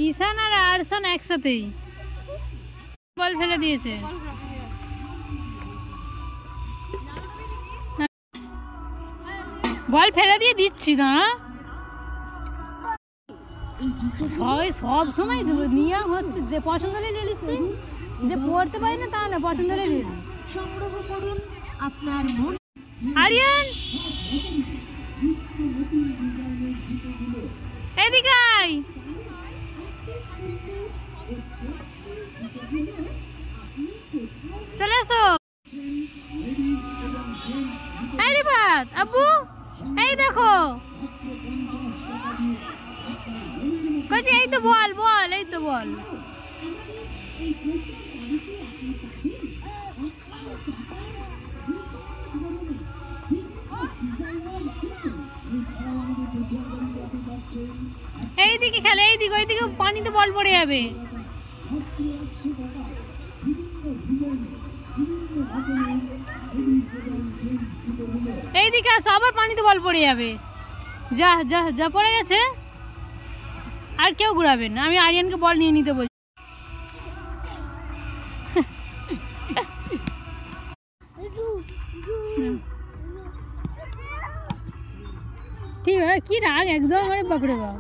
ঈশান আর আরসান একসাথেই বল ফেলে দিয়েছে। বল ফেলে দিয়ে দিচ্ছি না, সব সময় নিয়ম হচ্ছে যে পছন্দ হলে নিয়ে নিচ্ছি, যে পড়তে পারি না তা না, পছন্দ হলে নিয়ে সংগ্রহ করুন আপনার মন। আরিয়ান এদিকে আয়, চলে এসো। এই রিফাত আব্বু, এই দেখো কইছি, এই তো বল বল, এই তো বল। এইদিকে খেলে, এইদিকে, ওইদিকে পানিতে বল পড়ে যাবে। এইদিকে আসো, আবার পানিতে বল পড়ে যাবে। যা যা যা, পড়ে গেছে, আর কেউ ঘুরাবেন না। আমি আরিয়ানকে বল নিয়ে নিতে বলছি। ঠিক আছে, কি রাগ একদম, বাপরে বাপ।